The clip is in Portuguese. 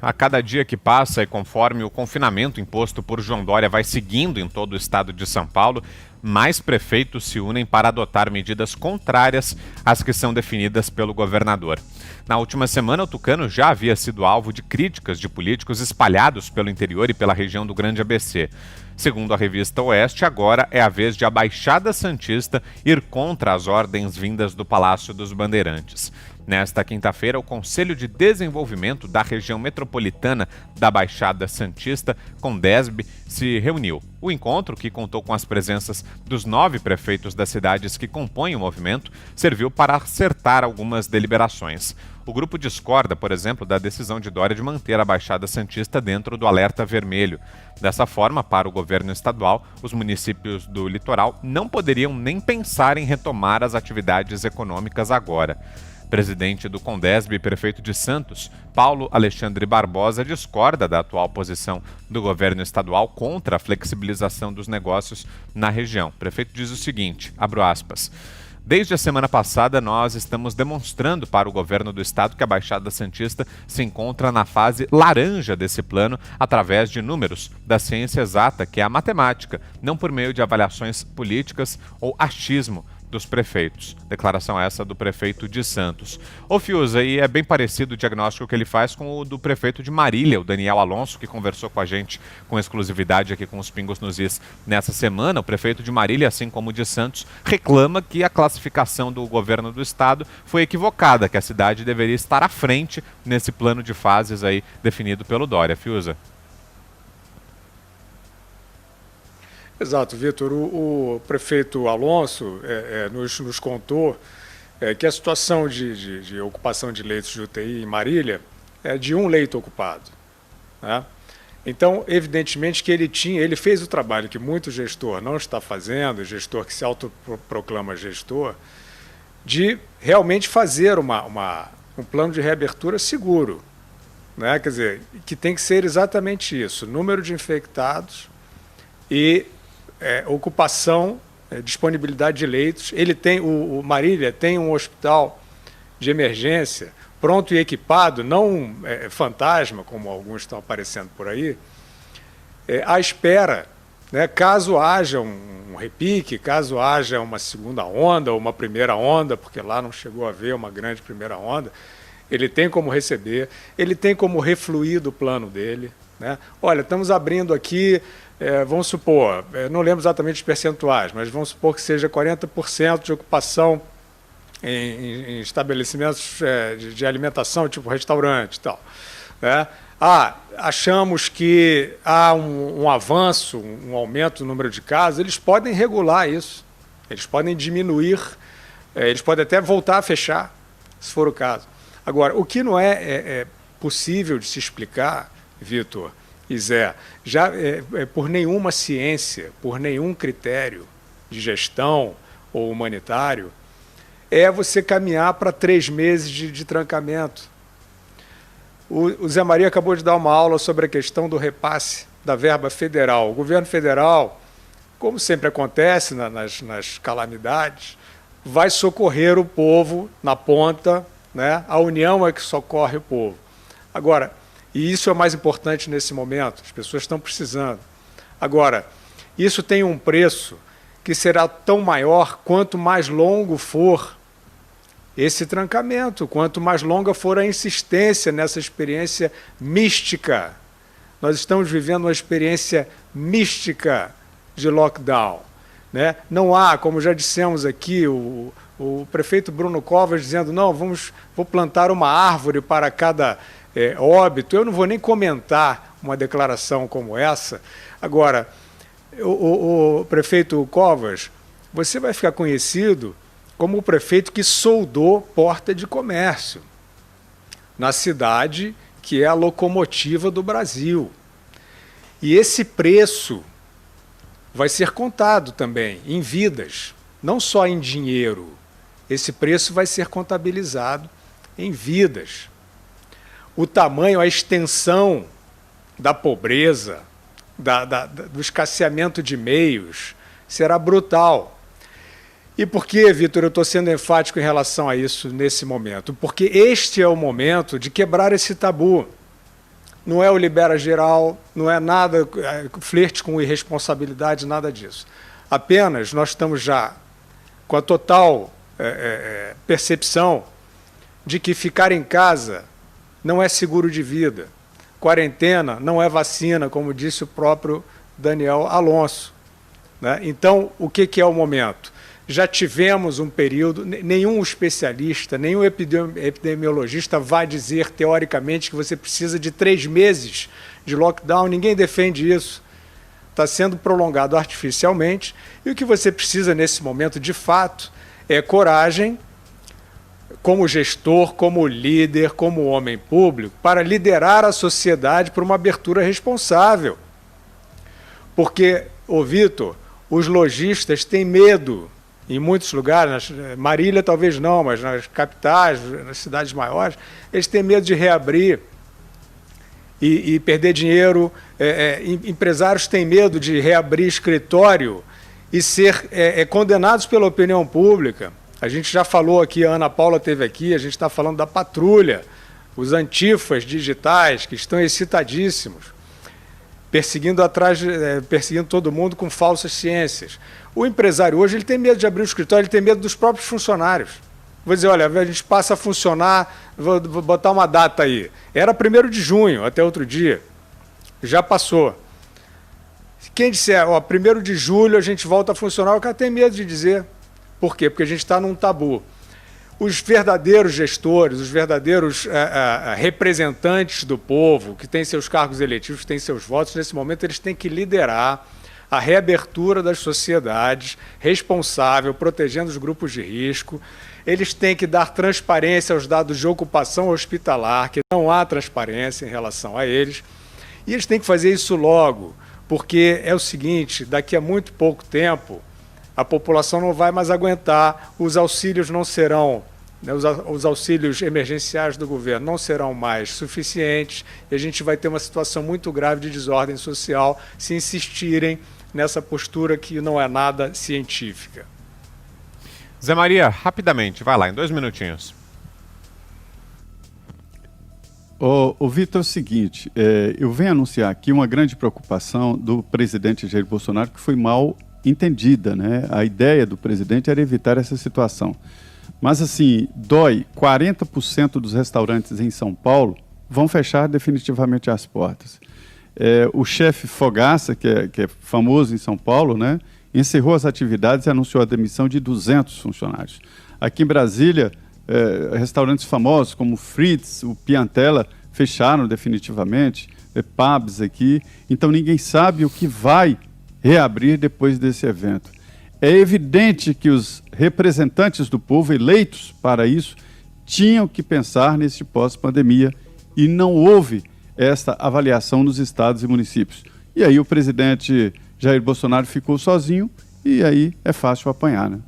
a cada dia que passa e conforme o confinamento imposto por João Dória vai seguindo em todo o estado de São Paulo, mais prefeitos se unem para adotar medidas contrárias às que são definidas pelo governador. Na última semana, o tucano já havia sido alvo de críticas de políticos espalhados pelo interior e pela região do Grande ABC. Segundo a revista Oeste, agora é a vez de a Baixada Santista ir contra as ordens vindas do Palácio dos Bandeirantes. Nesta quinta-feira, o Conselho de Desenvolvimento da Região Metropolitana da Baixada Santista, CONDESB, se reuniu. O encontro, que contou com as presenças dos 9 prefeitos das cidades que compõem o movimento, serviu para acertar algumas deliberações. O grupo discorda, por exemplo, da decisão de Dória de manter a Baixada Santista dentro do alerta vermelho. Dessa forma, para o governo estadual, os municípios do litoral não poderiam nem pensar em retomar as atividades econômicas agora. Presidente do CONDESB e prefeito de Santos, Paulo Alexandre Barbosa, discorda da atual posição do governo estadual contra a flexibilização dos negócios na região. O prefeito diz o seguinte, abro aspas, desde a semana passada, nós estamos demonstrando para o governo do estado que a Baixada Santista se encontra na fase laranja desse plano através de números da ciência exata, que é a matemática, não por meio de avaliações políticas ou achismo dos prefeitos. Declaração essa do prefeito de Santos. Ô Fiuza, e é bem parecido o diagnóstico que ele faz com o do prefeito de Marília, o Daniel Alonso, que conversou com a gente com exclusividade aqui com os Pingos nos Is nessa semana. O prefeito de Marília, assim como o de Santos, reclama que a classificação do governo do estado foi equivocada, que a cidade deveria estar à frente nesse plano de fases aí definido pelo Dória. Fiuza. Exato, Vitor. O prefeito Alonso nos contou que a situação de ocupação de leitos de UTI em Marília é de um leito ocupado, né? Então, evidentemente que ele fez o trabalho que muito gestor não está fazendo, gestor que se autoproclama gestor, de realmente fazer um plano de reabertura seguro, né? Quer dizer, que tem que ser exatamente isso, número de infectados e ocupação, disponibilidade de leitos. O Marília tem um hospital de emergência pronto e equipado, não fantasma, como alguns estão aparecendo por aí, à espera, né, caso haja um repique, caso haja uma segunda onda ou uma primeira onda, porque lá não chegou a haver uma grande primeira onda, ele tem como receber, ele tem como refluir do plano dele, né? Olha, estamos abrindo aqui, vamos supor, não lembro exatamente os percentuais, mas vamos supor que seja 40% de ocupação em estabelecimentos de alimentação, tipo restaurante e tal, né? Achamos que há um avanço, um aumento no número de casos, eles podem regular isso, eles podem diminuir, eles podem até voltar a fechar, se for o caso. Agora, o que não é possível de se explicar, Vitor e Zé, já por nenhuma ciência, por nenhum critério de gestão ou humanitário, é você caminhar para 3 meses de trancamento. O Zé Maria acabou de dar uma aula sobre a questão do repasse da verba federal. O governo federal, como sempre acontece nas calamidades, vai socorrer o povo na ponta, né? A União é que socorre o povo. Agora, e isso é o mais importante nesse momento, as pessoas estão precisando. Agora, isso tem um preço que será tão maior quanto mais longo for esse trancamento, quanto mais longa for a insistência nessa experiência mística. Nós estamos vivendo uma experiência mística de lockdown, né? Não há, como já dissemos aqui, o prefeito Bruno Covas dizendo, não, vou plantar uma árvore para cada óbito. Eu não vou nem comentar uma declaração como essa. Agora, o prefeito Covas, você vai ficar conhecido como o prefeito que soldou porta de comércio na cidade que é a locomotiva do Brasil. E esse preço vai ser contado também em vidas, não só em dinheiro. Esse preço vai ser contabilizado em vidas. O tamanho, a extensão da pobreza, do escasseamento de meios, será brutal. E por que, Vitor, eu estou sendo enfático em relação a isso nesse momento? Porque este é o momento de quebrar esse tabu. não é o libera geral, não é nada, flerte com irresponsabilidade, nada disso. Apenas nós estamos já com a total percepção de que ficar em casa não é seguro de vida. Quarentena não é vacina, como disse o próprio Daniel Alonso, né? Então, o que é o momento? Já tivemos um período, nenhum especialista, nenhum epidemiologista vai dizer, teoricamente, que você precisa de 3 meses de lockdown, ninguém defende isso. Está sendo prolongado artificialmente, e o que você precisa nesse momento, de fato, é coragem, como gestor, como líder, como homem público, para liderar a sociedade para uma abertura responsável. Porque, Vitor, os lojistas têm medo, em muitos lugares, Marília talvez não, mas nas capitais, nas cidades maiores, eles têm medo de reabrir e perder dinheiro. Empresários têm medo de reabrir escritório e ser condenados pela opinião pública. A gente já falou aqui, a Ana Paula esteve aqui, a gente está falando da patrulha, os antifas digitais que estão excitadíssimos, perseguindo todo mundo com falsas ciências. O empresário hoje ele tem medo de abrir o escritório, ele tem medo dos próprios funcionários. Vou dizer, olha, a gente passa a funcionar, vou botar uma data aí. Era 1º de junho, até outro dia. Já passou. Quem disser, 1º de julho a gente volta a funcionar, o cara tem medo de dizer. Por quê? Porque a gente está num tabu. Os verdadeiros gestores, os verdadeiros representantes do povo, que têm seus cargos eletivos, que têm seus votos, nesse momento eles têm que liderar a reabertura das sociedades, responsável, protegendo os grupos de risco. Eles têm que dar transparência aos dados de ocupação hospitalar, que não há transparência em relação a eles. E eles têm que fazer isso logo, porque é o seguinte, daqui a muito pouco tempo, a população não vai mais aguentar, os auxílios não serão, né, os auxílios emergenciais do governo não serão mais suficientes, e a gente vai ter uma situação muito grave de desordem social se insistirem nessa postura que não é nada científica. Zé Maria, rapidamente, vai lá, em 2 minutinhos. O Vitor, é o seguinte, eu venho anunciar aqui uma grande preocupação do presidente Jair Bolsonaro, que foi mal entendida, né? A ideia do presidente era evitar essa situação. Mas, assim, dói, 40% dos restaurantes em São Paulo vão fechar definitivamente as portas. O chefe Fogaça, que é famoso em São Paulo, né, encerrou as atividades e anunciou a demissão de 200 funcionários. Aqui em Brasília, restaurantes famosos como o Fritz, o Piantella, fecharam definitivamente, pubs aqui. Então, ninguém sabe o que vai reabrir depois desse evento. É evidente que os representantes do povo eleitos para isso tinham que pensar nesse pós-pandemia e não houve esta avaliação nos estados e municípios. E aí o presidente Jair Bolsonaro ficou sozinho e aí é fácil apanhar, né?